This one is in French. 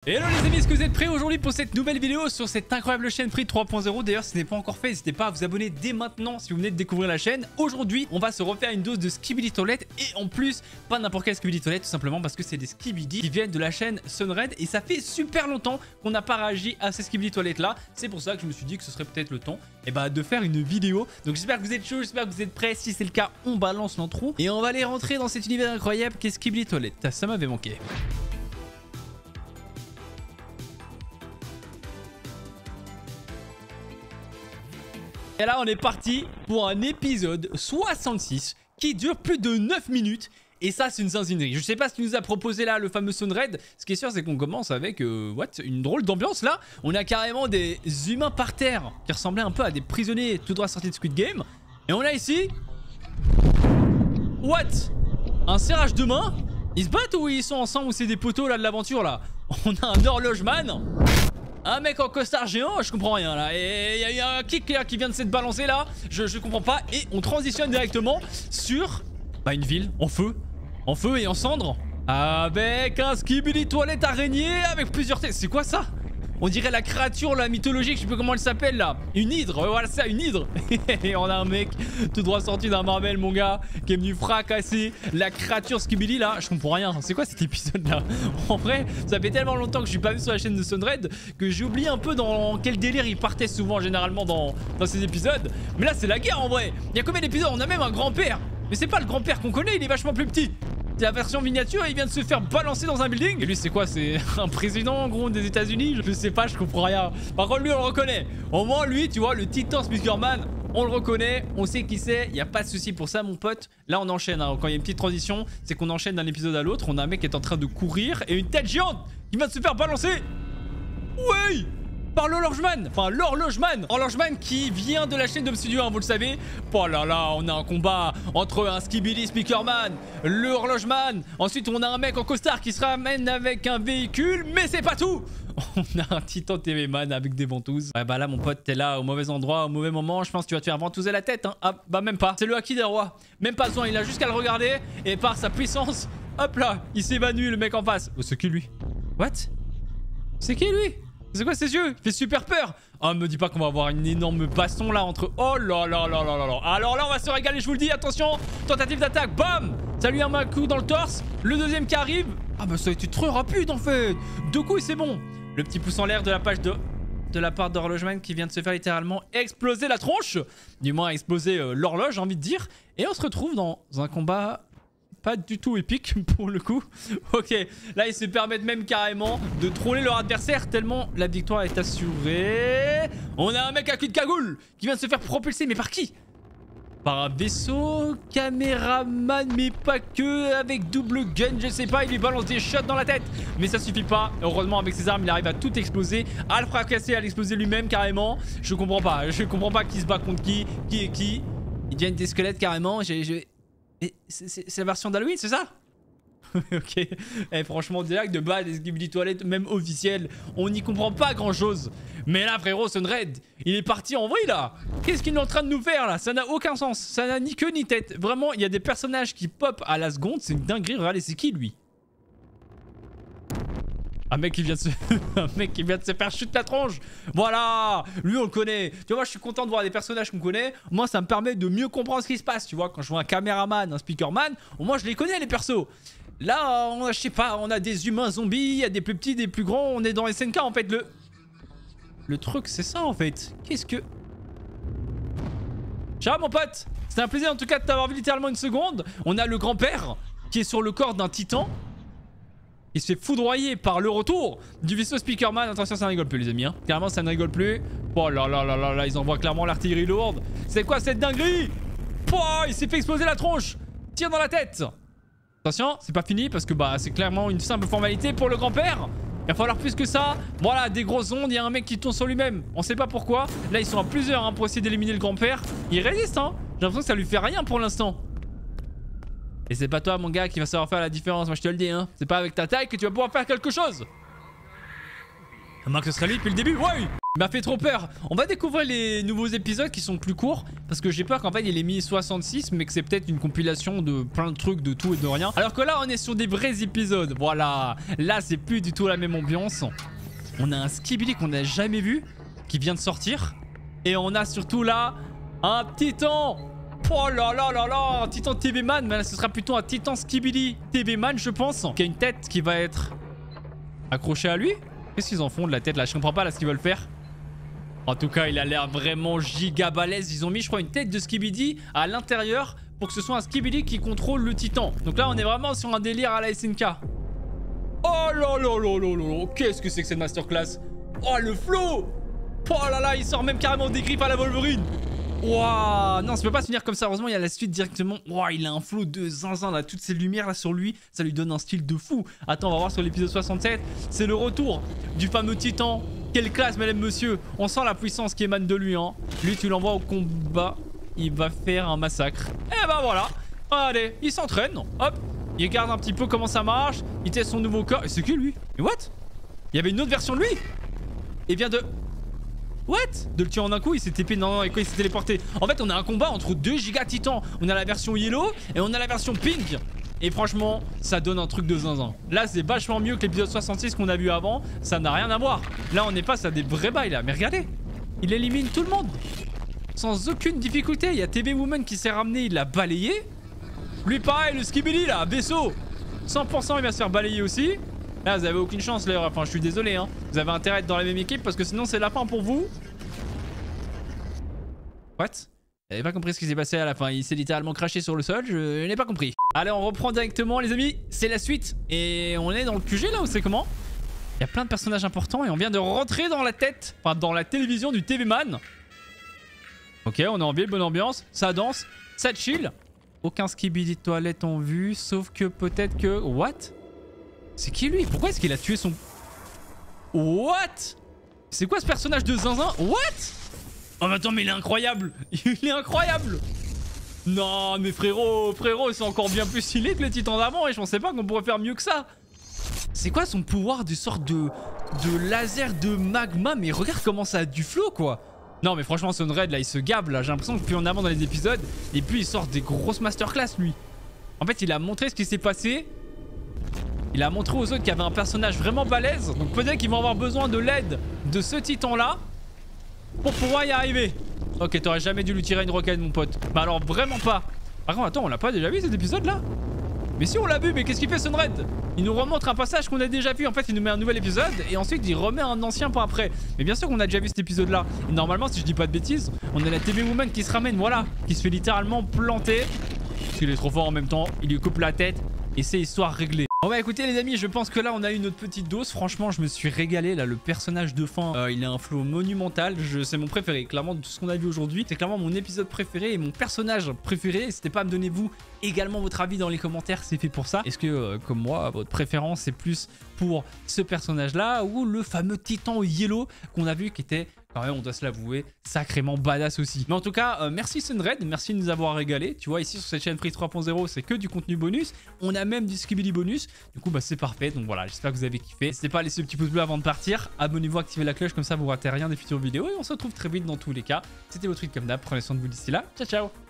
Hello les amis, est-ce que vous êtes prêts aujourd'hui pour cette nouvelle vidéo sur cette incroyable chaîne Free 3.0? D'ailleurs, si ce n'est pas encore fait, n'hésitez pas à vous abonner dès maintenant si vous venez de découvrir la chaîne. Aujourd'hui, on va se refaire une dose de Skibidi Toilet et en plus, pas n'importe quel Skibidi Toilet, tout simplement parce que c'est des Skibidi qui viennent de la chaîne Sunred et ça fait super longtemps qu'on n'a pas réagi à ces Skibidi Toilet là. C'est pour ça que je me suis dit que ce serait peut-être le temps de faire une vidéo. Donc j'espère que vous êtes chaud, j'espère que vous êtes prêts. Si c'est le cas, on balance l'intro et on va aller rentrer dans cet univers incroyable qu'est Skibidi Toilet. Ça m'avait manqué. Et là on est parti pour un épisode 66 qui dure plus de 9 minutes. Et ça c'est une zinzinerie. Je sais pas ce qu'il nous a proposé là le fameux Sunred. Ce qui est sûr c'est qu'on commence avec une drôle d'ambiance là. On a carrément des humains par terre qui ressemblaient un peu à des prisonniers tout droit sortis de Squid Game. Et on a ici un serrage de main. Ils se battent ou ils sont ensemble ou c'est des poteaux là de l'aventure là? On a un horlogeman, un mec en costard géant, je comprends rien là. Et il y a un kick là qui vient de s'être balancé là. Je comprends pas. Et on transitionne directement sur une ville en feu et en cendres. Avec un Skibidi Toilet araignée avec plusieurs têtes. C'est quoi ça? On dirait la créature la mythologique, je sais pas comment elle s'appelle là. Une hydre, voilà ça, une hydre. Et on a un mec tout droit sorti d'un Marvel mon gars qui est venu fracasser la créature Skibidi là. Je comprends rien, c'est quoi cet épisode là? En vrai, ça fait tellement longtemps que je suis pas vu sur la chaîne de Sunred que j'ai oublié un peu dans quel délire il partait souvent généralement dans ces épisodes. Mais là c'est la guerre en vrai. Il y a combien d'épisodes? On a même un grand-père. Mais c'est pas le grand-père qu'on connaît, il est vachement plus petit. C'est la version miniature, il vient de se faire balancer dans un building. Et lui c'est quoi? C'est un président en gros des États-Unis? Je sais pas, je comprends rien. Par contre lui on le reconnaît. Au moins lui tu vois, le titan Speakerman, on le reconnaît, on sait qui c'est, il n'y a pas de souci pour ça mon pote. Là on enchaîne, hein. Quand il y a une petite transition, c'est qu'on enchaîne d'un épisode à l'autre. On a un mec qui est en train de courir et une tête géante qui vient de se faire balancer. Ouais, par l'horlogeman, l'horlogeman qui vient de la chaîne d'Obsidian, vous le savez. Oh là là, on a un combat entre un Skibidi Speakerman, le horlogeman. Ensuite on a un mec en costard qui se ramène avec un véhicule, mais c'est pas tout. On a un titan TV man avec des ventouses. Ouais là mon pote, t'es là au mauvais endroit, au mauvais moment. Je pense que tu vas te faire ventouser la tête hein. Ah bah même pas, c'est le Haki des rois. Même pas besoin, il a juste qu'à le regarder. Et par sa puissance, hop là, il s'évanouit le mec en face. Oh, c'est qui lui? What? C'est qui lui? C'est quoi ses yeux? Il fait super peur. Oh, me dis pas qu'on va avoir une énorme baston là entre... Oh là là là là là là. Alors là on va se régaler, je vous le dis. Attention, tentative d'attaque, bam. Ça lui a un coup dans le torse. Le deuxième qui arrive. Ah bah ça a été très rapide en fait. 2 coups et c'est bon. Le petit pouce en l'air de la page de la part d'Horlogeman qui vient de se faire littéralement exploser la tronche. Du moins exploser l'horloge, j'ai envie de dire. Et on se retrouve dans un combat... pas du tout épique pour le coup. Ok, là ils se permettent même carrément de troller leur adversaire tellement la victoire est assurée. On a un mec à cul de cagoule qui vient de se faire propulser, mais par qui? Par un vaisseau, caméraman, mais pas que, avec double gun, je sais pas, il lui balance des shots dans la tête. Mais ça suffit pas, heureusement avec ses armes il arrive à tout exploser, à le fracasser, à l'exploser lui-même carrément. Je comprends pas qui se bat contre qui est qui. Ils deviennent des squelettes carrément, c'est la version d'Halloween, c'est ça? Ok. Et franchement, direct de bas, des Skibidi Toilet, même officiel, on n'y comprend pas grand chose. Mais là, frérot, Sunred, il est parti en vrille là. Qu'est-ce qu'il est en train de nous faire là? Ça n'a aucun sens. Ça n'a ni queue ni tête. Vraiment, il y a des personnages qui pop à la seconde. C'est une dinguerie. Regardez, c'est qui lui? Un mec qui vient de se faire chuter la tronche. Voilà. Lui on le connaît. Tu vois, je suis content de voir des personnages qu'on connaît. Moi ça me permet de mieux comprendre ce qui se passe. Tu vois, quand je vois un caméraman, un speakerman, au moins je les connais les persos. Là je sais pas, on a des humains zombies. Il y a des plus petits, des plus grands. On est dans SNK en fait. Le truc c'est ça en fait. Qu'est-ce que... Ciao mon pote. C'était un plaisir en tout cas de t'avoir vu littéralement une seconde. On a le grand-père qui est sur le corps d'un titan. Il se fait foudroyer par le retour du vaisseau Speakerman. Attention, ça ne rigole plus les amis hein. Carrément ça ne rigole plus. Oh là là là là là, ils envoient clairement l'artillerie lourde. C'est quoi cette dinguerie? Oh, il s'est fait exploser la tronche. Tire dans la tête. Attention, c'est pas fini parce que c'est clairement une simple formalité pour le grand-père. Il va falloir plus que ça. Voilà, des grosses ondes, il y a un mec qui tourne sur lui-même. On sait pas pourquoi. Là ils sont à plusieurs hein, pour essayer d'éliminer le grand-père. Il résiste hein. J'ai l'impression que ça lui fait rien pour l'instant. Et c'est pas toi mon gars qui va savoir faire la différence, moi je te le dis hein. C'est pas avec ta taille que tu vas pouvoir faire quelque chose. À moins que ce serait lui depuis le début, ouais. Il m'a fait trop peur. On va découvrir les nouveaux épisodes qui sont plus courts. Parce que j'ai peur qu'en fait il ait mis 66. Mais que c'est peut-être une compilation de plein de trucs, de tout et de rien. Alors que là on est sur des vrais épisodes. Voilà. Là c'est plus du tout la même ambiance. On a un Skibidi qu'on n'a jamais vu. Qui vient de sortir. Et on a surtout là un titan. Oh là là là là. Un titan TV Man. Mais là ce sera plutôt un titan Skibidi TV Man je pense. Qui a une tête qui va être accrochée à lui. Qu'est-ce qu'ils en font de la tête là? Je comprends pas là ce qu'ils veulent faire. En tout cas, il a l'air vraiment giga balèze. Ils ont mis, je crois, une tête de Skibidi à l'intérieur pour que ce soit un Skibidi qui contrôle le titan. Donc là, on est vraiment sur un délire à la SNK. Oh là là là là là. Qu'est-ce que c'est que cette masterclass? Oh, le flow. Oh là là, il sort même carrément des griffes à la Wolverine. Waouh. Non, ça peut pas se finir comme ça. Heureusement, il y a la suite directement. Waouh, il a un flow de zinzin là. Toutes ces lumières là sur lui, ça lui donne un style de fou. Attends, on va voir sur l'épisode 67. C'est le retour du fameux titan. Quelle classe, mesdames, monsieur. On sent la puissance qui émane de lui, hein. Lui, tu l'envoies au combat. Il va faire un massacre. Et bah voilà. Allez, il s'entraîne. Hop. Il regarde un petit peu comment ça marche. Il teste son nouveau corps. Et c'est qui, lui? Mais what? Il y avait une autre version de lui. Il vient de... What? De le tuer en un coup, il s'est TP. Non, et quoi, il s'est téléporté. En fait, on a un combat entre deux giga titans. On a la version yellow et on a la version pink. Et franchement, ça donne un truc de zinzin. Là, c'est vachement mieux que l'épisode 66 qu'on a vu avant. Ça n'a rien à voir. Là, on est face à des vrais bails là. Mais regardez, il élimine tout le monde. Sans aucune difficulté. Il y a TV Woman qui s'est ramené, il l'a balayé. Lui, pareil, le Skibidi là, vaisseau. 100%, il va se faire balayer aussi. Là, vous avez aucune chance, là. Enfin, je suis désolé, hein. Vous avez intérêt à être dans la même équipe parce que sinon, c'est la fin pour vous. What? J'avais pas compris ce qui s'est passé à la fin. Il s'est littéralement craché sur le sol. Je n'ai pas compris. Allez, on reprend directement, les amis. C'est la suite. Et on est dans le QG là ou c'est comment? Il y a plein de personnages importants et on vient de rentrer dans la tête. Enfin, dans la télévision du TV Man. Ok, on est en ville, bonne ambiance. Ça danse, ça chill. Aucun Skibidi de toilette en vue. Sauf que peut-être que... What? C'est qui lui? Pourquoi est-ce qu'il a tué son... What? C'est quoi ce personnage de zinzin? What? Oh mais attends, mais il est incroyable. Il est incroyable. Non mais frérot, c'est encore bien plus stylé que les titans d'avant. Et je pensais pas qu'on pourrait faire mieux que ça. C'est quoi son pouvoir de sorte de laser de magma? Mais regarde comment ça a du flow quoi. Non mais franchement Sunred là il se gabe là. J'ai l'impression que plus on avance dans les épisodes et plus il sort des grosses masterclass lui. En fait il a montré ce qui s'est passé. Il a montré aux autres qu'il y avait un personnage vraiment balèze. Donc peut-être qu'ils vont avoir besoin de l'aide de ce titan là pour pouvoir y arriver. Ok, t'aurais jamais dû lui tirer une roquette mon pote. Bah alors vraiment pas. Par contre attends, on l'a pas déjà vu cet épisode là? Mais si on l'a vu, mais qu'est-ce qu'il fait Sunred? Il nous remontre un passage qu'on a déjà vu. En fait il nous met un nouvel épisode et ensuite il remet un ancien pour après. Mais bien sûr qu'on a déjà vu cet épisode là. Et normalement si je dis pas de bêtises, on a la TV Woman qui se ramène, voilà. Qui se fait littéralement planter. Parce qu'il est trop fort en même temps. Il lui coupe la tête et c'est histoire réglée. Bon bah écoutez les amis, je pense que là on a eu notre petite dose. Franchement je me suis régalé là. Le personnage de fin il a un flow monumental. C'est mon préféré clairement de tout ce qu'on a vu aujourd'hui. C'est clairement mon épisode préféré et mon personnage préféré. N'hésitez pas à me donner vous également votre avis dans les commentaires, c'est fait pour ça. Est-ce que comme moi votre préférence c'est plus pour ce personnage là ou le fameux titan yellow qu'on a vu qui était quand même, on doit se l'avouer, sacrément badass aussi. Mais en tout cas, merci Sunred, merci de nous avoir régalé. Tu vois, ici sur cette chaîne Freeze 3.0, c'est que du contenu bonus. On a même du Skibidi bonus. Du coup, bah c'est parfait. Donc voilà, j'espère que vous avez kiffé. N'hésitez pas à laisser le petit pouce bleu avant de partir. Abonnez-vous, activez la cloche, comme ça vous ratez rien des futures vidéos. Et on se retrouve très vite dans tous les cas. C'était votre tweet comme d'hab. Prenez soin de vous d'ici là. Ciao, ciao.